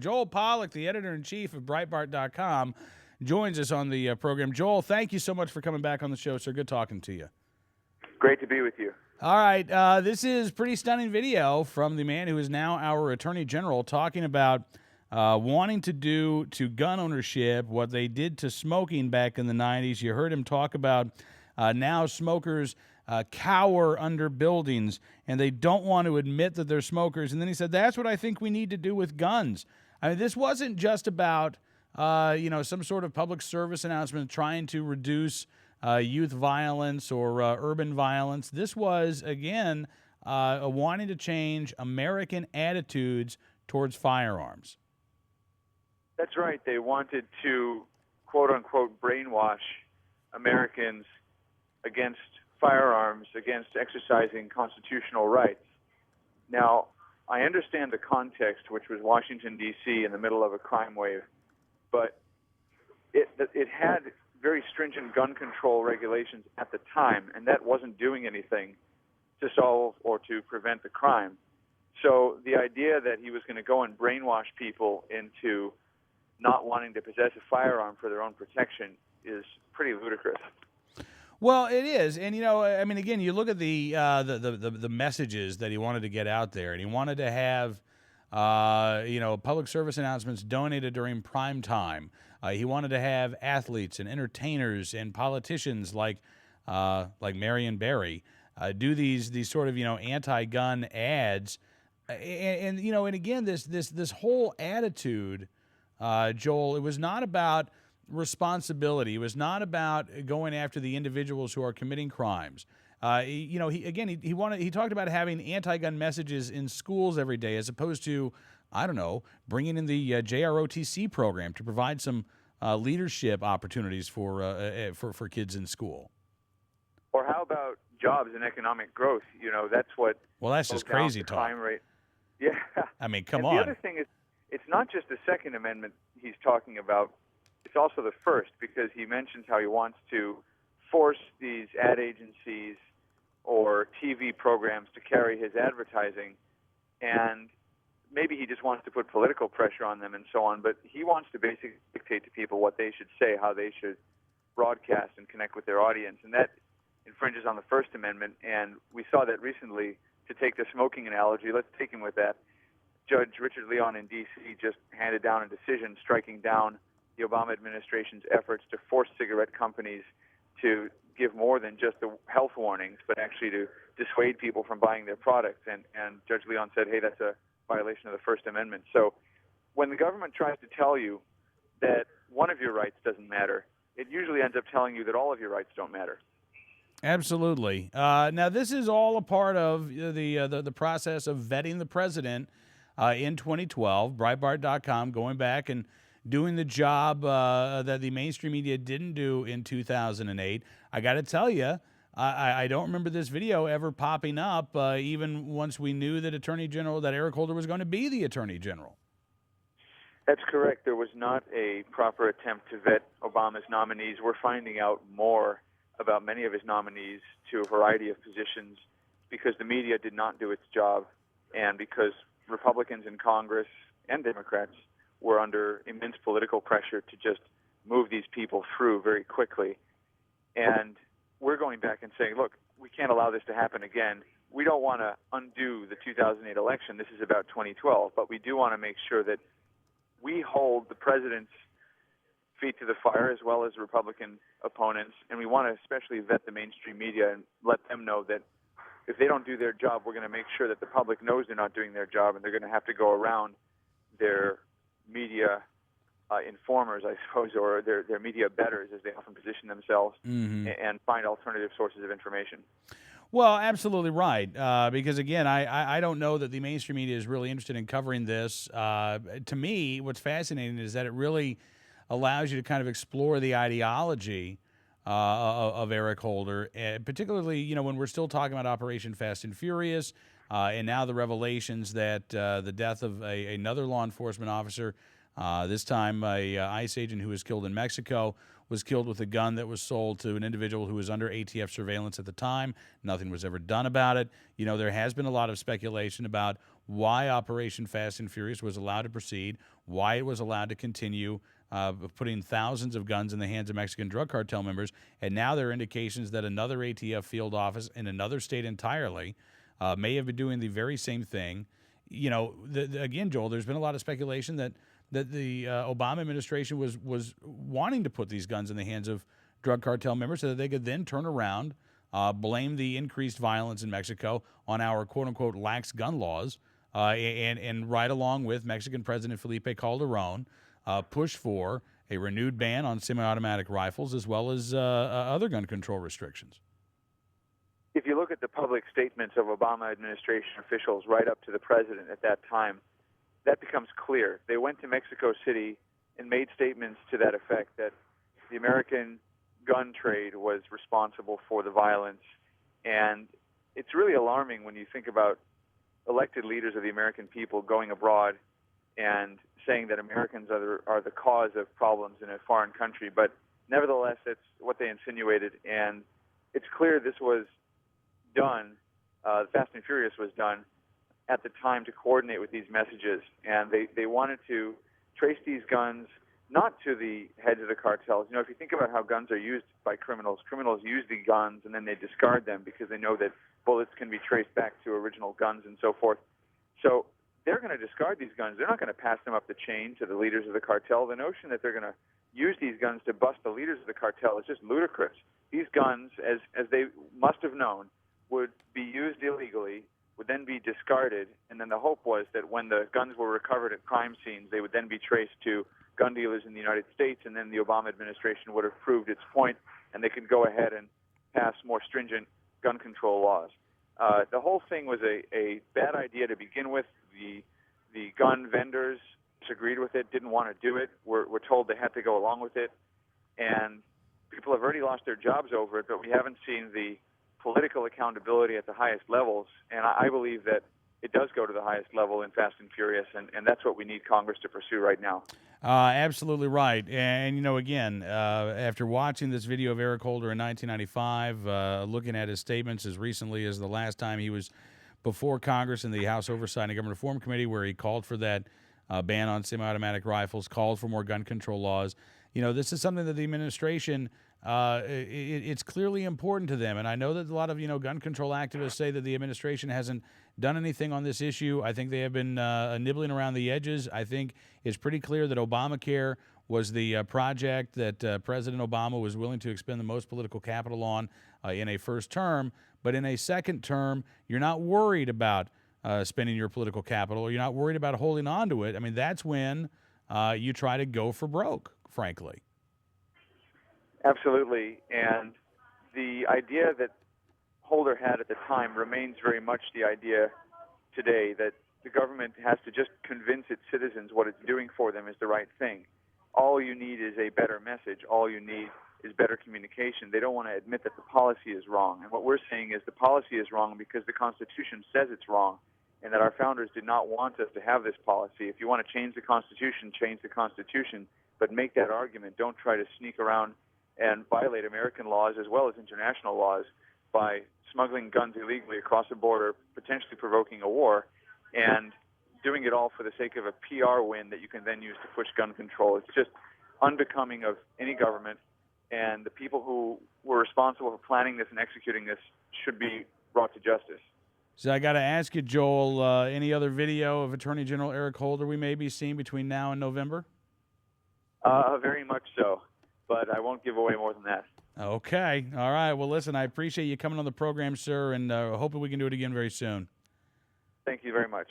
Joel Pollack, the editor-in-chief of Breitbart.com, joins us on the program. Joel, thank you so much for coming back on the show, sir. Good talking to you. Great to be with you. All right, this is pretty stunning video from the man who is now our Attorney General talking about wanting to do to gun ownership what they did to smoking back in the 90s. You heard him talk about now smokers cower under buildings, and they don't want to admit that they're smokers. And then he said, that's what I think we need to do with guns. I mean, this wasn't just about, some sort of public service announcement trying to reduce youth violence or urban violence. This was, again, wanting to change American attitudes towards firearms. That's right. They wanted to, quote-unquote, brainwash Americans against firearms, against exercising constitutional rights. Now, I understand the context, which was Washington, D.C. in the middle of a crime wave, but it had very stringent gun control regulations at the time, and that wasn't doing anything to solve or to prevent the crime. So the idea that he was going to go and brainwash people into not wanting to possess a firearm for their own protection is pretty ludicrous. Well, it is, and I mean, again, you look at the messages that he wanted to get out there, and he wanted to have, public service announcements donated during prime time. He wanted to have athletes and entertainers and politicians like Marion Barry do these sort of anti-gun ads, and again this whole attitude, Joel, it was not about responsibility. It was not about going after the individuals who are committing crimes. He talked about having anti-gun messages in schools every day, as opposed to, I don't know, bringing in the JROTC program to provide some leadership opportunities for kids in school. Or how about jobs and economic growth? That's what. Well, that's just crazy talk. Crime rate. Yeah. I mean, come on. on. The other thing is, it's not just the Second Amendment he's talking about. It's also the First, because he mentions how he wants to force these ad agencies or TV programs to carry his advertising, and maybe he just wants to put political pressure on them and so on, but he wants to basically dictate to people what they should say, how they should broadcast and connect with their audience, and that infringes on the First Amendment. And we saw that recently. To take the smoking analogy, let's take him with that. Judge Richard Leon in D.C. just handed down a decision striking down the Obama administration's efforts to force cigarette companies to give more than just the health warnings, but actually to dissuade people from buying their products. And Judge Leon said, hey, that's a violation of the First Amendment. So when the government tries to tell you that one of your rights doesn't matter, it usually ends up telling you that all of your rights don't matter. Absolutely. Now, this is all a part of the process of vetting the president in 2012. Breitbart.com going back and doing the job that the mainstream media didn't do in 2008. I got to tell you, I don't remember this video ever popping up, even once we knew that Eric Holder was going to be the Attorney General. That's correct. There was not a proper attempt to vet Obama's nominees. We're finding out more about many of his nominees to a variety of positions because the media did not do its job, and because Republicans in Congress and Democrats were under immense political pressure to just move these people through very quickly. And we're going back and saying, look, we can't allow this to happen again. We don't want to undo the 2008 election. This is about 2012, but we do want to make sure that we hold the president's feet to the fire as well as Republican opponents, and we want to especially vet the mainstream media and let them know that if they don't do their job, we're going to make sure that the public knows they're not doing their job, and they're going to have to go around their media informers, I suppose, or their media betters, as they often position themselves, and find alternative sources of information. Well, absolutely right, because, again, I don't know that the mainstream media is really interested in covering this. To me, what's fascinating is that it really allows you to kind of explore the ideology of Eric Holder, particularly, when we're still talking about Operation Fast and Furious, and now the revelations that the death of another law enforcement officer, this time a ICE agent who was killed in Mexico, was killed with a gun that was sold to an individual who was under ATF surveillance at the time. Nothing was ever done about it. There has been a lot of speculation about why Operation Fast and Furious was allowed to proceed, why it was allowed to continue putting thousands of guns in the hands of Mexican drug cartel members. And now there are indications that another ATF field office in another state entirely may have been doing the very same thing. You know, again, Joel, there's been a lot of speculation that the Obama administration was wanting to put these guns in the hands of drug cartel members so that they could then turn around, blame the increased violence in Mexico on our quote-unquote lax gun laws, and right along with Mexican President Felipe Calderon, push for a renewed ban on semi-automatic rifles as well as other gun control restrictions. If you look at the public statements of Obama administration officials right up to the president at that time, that becomes clear. They went to Mexico City and made statements to that effect, that the American gun trade was responsible for the violence. And it's really alarming when you think about elected leaders of the American people going abroad and saying that Americans are the cause of problems in a foreign country. But nevertheless, that's what they insinuated. And it's clear this was done, Fast and Furious was done at the time to coordinate with these messages. And they wanted to trace these guns not to the heads of the cartels. You know, if you think about how guns are used by criminals, criminals use the guns and then they discard them because they know that bullets can be traced back to original guns and so forth. So they're going to discard these guns. They're not going to pass them up the chain to the leaders of the cartel. The notion that they're going to use these guns to bust the leaders of the cartel is just ludicrous. These guns, as they must have known, would be used illegally, would then be discarded, and then the hope was that when the guns were recovered at crime scenes, they would then be traced to gun dealers in the United States, and then the Obama administration would have proved its point, and they could go ahead and pass more stringent gun control laws. The whole thing was a bad idea to begin with. The gun vendors disagreed with it, didn't want to do it, were told they had to go along with it, and people have already lost their jobs over it, but we haven't seen the political accountability at the highest levels, and I believe that it does go to the highest level in Fast and Furious, and that's what we need Congress to pursue right now. Absolutely right. And, you know, again, after watching this video of Eric Holder in 1995, looking at his statements as recently as the last time he was before Congress in the House Oversight and Government Reform Committee, where he called for that ban on semi-automatic rifles, called for more gun control laws, you know, this is something that the administration, it's clearly important to them. And I know that a lot of, you know, gun control activists say that the administration hasn't done anything on this issue. I think they have been nibbling around the edges. I think it's pretty clear that Obamacare was the project that President Obama was willing to expend the most political capital on in a first term. But in a second term, you're not worried about spending your political capital, or you're not worried about holding on to it. I mean, that's when you try to go for broke, frankly. Absolutely. And the idea that Holder had at the time remains very much the idea today, that the government has to just convince its citizens what it's doing for them is the right thing. All you need is a better message. All you need is better communication. They don't want to admit that the policy is wrong. And what we're saying is the policy is wrong because the Constitution says it's wrong, and that our founders did not want us to have this policy. If you want to change the Constitution, change the Constitution, but make that argument. Don't try to sneak around and violate American laws as well as international laws by smuggling guns illegally across the border, potentially provoking a war, and doing it all for the sake of a PR win that you can then use to push gun control. It's just unbecoming of any government, and the people who were responsible for planning this and executing this should be brought to justice. So I got to ask you, Joel, any other video of Attorney General Eric Holder we may be seeing between now and November? Very much so, but I won't give away more than that. Okay. All right. Well, listen, I appreciate you coming on the program, sir, and hoping we can do it again very soon. Thank you very much.